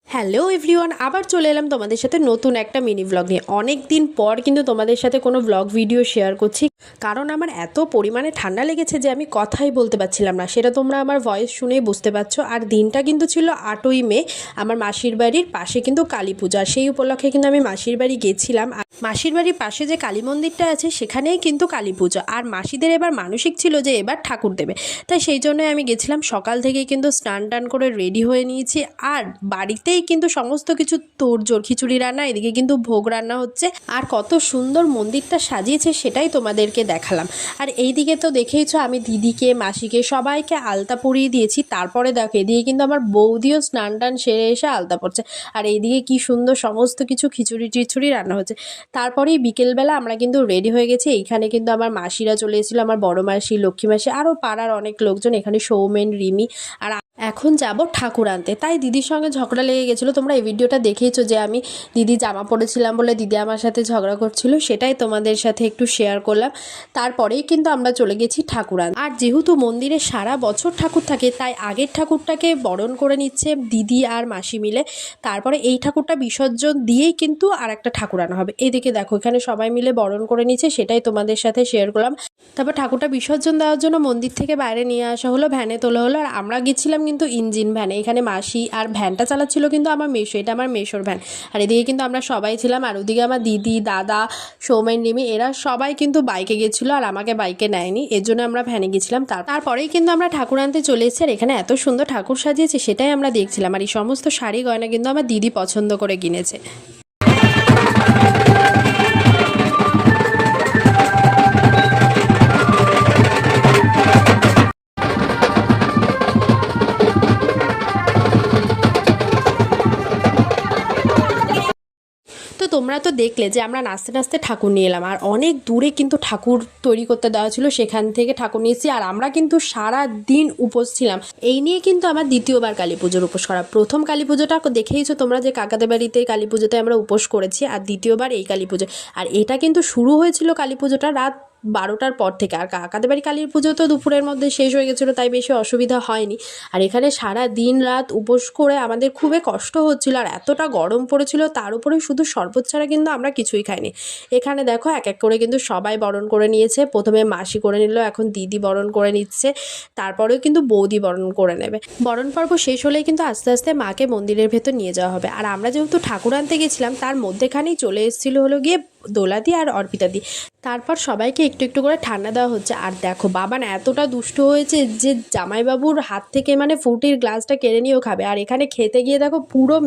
Hello everyone, আবার চলে এলাম তোমাদের সাথে নতুন একটা মিনি ব্লগ নিয়ে। অনেক দিন পর কিন্তু তোমাদের সাথে কোনো ব্লগ ভিডিও শেয়ার করছি, কারণ আমার এত পরিমাণে ঠান্ডা লেগেছে যে আমি কথাই বলতে পারছিলাম না। সেটা তোমরা আমার ভয়েস শুনেই বুঝতে পারছো। আর দিনটা কিন্তু ছিল 8ই মে, আমার মাসির বাড়ির পাশে কিন্তু কালী পূজা। সেই উপলক্ষে কিন্তু আমি মাসির বাড়ি গেছিলাম। আর মাসির বাড়ির পাশে যে কালী মন্দিরটা আছে সেখানেই কিন্তু কালী পুজো। আর মাসিদের এবার মানসিক ছিল যে এবার ঠাকুর দেবে, তাই সেই জন্যই আমি গেছিলাম। সকাল থেকেই কিন্তু স্নান টান করে রেডি হয়ে নিয়েছি। আর বাড়িতেই কিন্তু সমস্ত কিছু তোড়জোড়, খিচুড়ি রান্না, এদিকে কিন্তু ভোগ রান্না হচ্ছে। আর কত সুন্দর মন্দিরটা সাজিয়েছে সেটাই তোমাদেরকে দেখালাম। আর এইদিকে তো দেখেইছো আমি দিদিকে, মাসিকে সবাইকে আলতা পরিয়ে দিয়েছি। তারপরে দেখো এদিকে কিন্তু আমার বৌদিও স্নান টান সেরে এসে আলতা পড়ছে। আর এইদিকে কি সুন্দর সমস্ত কিছু খিচুড়ি টিচুড়ি রান্না হচ্ছে। তারপরেই বিকেলবেলা আমরা কিন্তু রেডি হয়ে গেছি। এইখানে কিন্তু আমার মাসিরা চলে এসেছিলো, আমার বড় মাসি, লক্ষ্মী মাসি, আরও পাড়ার অনেক লোকজন। এখানে সৌমেন, রিমি। আর এখন যাব ঠাকুর আনতে, তাই দিদির সঙ্গে ঝগড়া লেগে গেছিলো। তোমরা এই ভিডিওটা দেখেইছো যে আমি দিদি জামা পরেছিলাম বলে দিদি আমার সাথে ঝগড়া করছিল, সেটাই তোমাদের সাথে একটু শেয়ার করলাম। তারপরেই কিন্তু আমরা চলে গেছি ঠাকুর আনতে। আর যেহেতু মন্দিরে সারা বছর ঠাকুর থাকে, তাই আগের ঠাকুরটাকে বরণ করে নিচ্ছে দিদি আর মাসি মিলে। তারপরে এই ঠাকুরটা বিসর্জন দিয়েই কিন্তু আর একটা ঠাকুর আনা হবে। এদিকে দেখো এখানে সবাই মিলে বরণ করে নিচ্ছে, সেটাই তোমাদের সাথে শেয়ার করলাম। তারপর ঠাকুরটা বিসর্জন দেওয়ার জন্য মন্দির থেকে বাইরে নিয়ে আসা হলো, ভ্যানে তোলা হলো। আর আমরা গেছিলাম কিন্তু ইঞ্জিন ভ্যানে। এখানে মাসি আর ভ্যানটা চালাচ্ছিল কিন্তু আমার মেসো, এটা আমার মেসোর ভ্যান। আর এদিকে কিন্তু আমরা সবাই ছিলাম। আর ওদিকে আমার দিদি, দাদা, সৌমেন, রিমি এরা সবাই কিন্তু বাইকে গেছিলো, আর আমাকে বাইকে নেয়নি, এর জন্য আমরা ভ্যানে গেছিলাম। তারপরেই কিন্তু আমরা ঠাকুর আনতে চলে এসেছি। আর এখানে এত সুন্দর ঠাকুর সাজিয়েছে সেটাই আমরা দেখছিলাম। আর এই সমস্ত শাড়ি গয়না কিন্তু আমার দিদি পছন্দ করে কিনেছে। তো তোমরা তো দেখলে যে আমরা নাচতে নাচতে ঠাকুর নিয়ে এলাম। আর অনেক দূরে কিন্তু ঠাকুর তৈরি করতে দেওয়া ছিল, সেখান থেকে ঠাকুর নিয়েছি। আর আমরা কিন্তু সারা দিন উপোস ছিলাম। এই নিয়ে কিন্তু আমার দ্বিতীয়বার কালী পুজোর উপোস করা। প্রথম কালী পুজোটা দেখেইছো তোমরা যে কাকাদের বাড়িতে কালী পুজোতে আমরা উপোস করেছি, আর দ্বিতীয়বার এই কালী পুজো। আর এটা কিন্তু শুরু হয়েছিল কালী পুজোটা রাত 12টার পর থেকে। আর কাকাদের বাড়ি কালীর পুজো তো দুপুরের মধ্যে শেষ হয়ে গেছিলো, তাই বেশি অসুবিধা হয়নি। আর এখানে সারা দিন রাত উপোস করে আমাদের খুবই কষ্ট হচ্ছিল। আর এতটা গরম পড়েছিল, তার উপরে শুধু শরবত ছাড়া কিন্তু আমরা কিছুই খাইনি। এখানে দেখো এক এক করে কিন্তু সবাই বরণ করে নিয়েছে। প্রথমে মাসি করে নিল, এখন দিদি বরণ করে নিচ্ছে, তারপরেও কিন্তু বৌদি বরণ করে নেবে। বরণ পর্ব শেষ হলেই কিন্তু আস্তে আস্তে মাকে মন্দিরের ভেতর নিয়ে যাওয়া হবে। আর আমরা যেহেতু ঠাকুর আনতে গেছিলাম, তার মধ্যেখানেই চলে এসেছিলো হলো গিয়ে দোলাদি আর অর্পিতা দি। তারপর সবাইকে একটু একটু করে ঠান্ডা দেওয়া হচ্ছে। আর দেখো বাবান এতটা দুষ্ট হয়েছে যে জামাইবাবুর হাত থেকে মানে ফ্রুটির গ্লাসটা কেড়ে নিয়েও খাবে। আর এখানে খেতে গিয়ে দেখো পুরো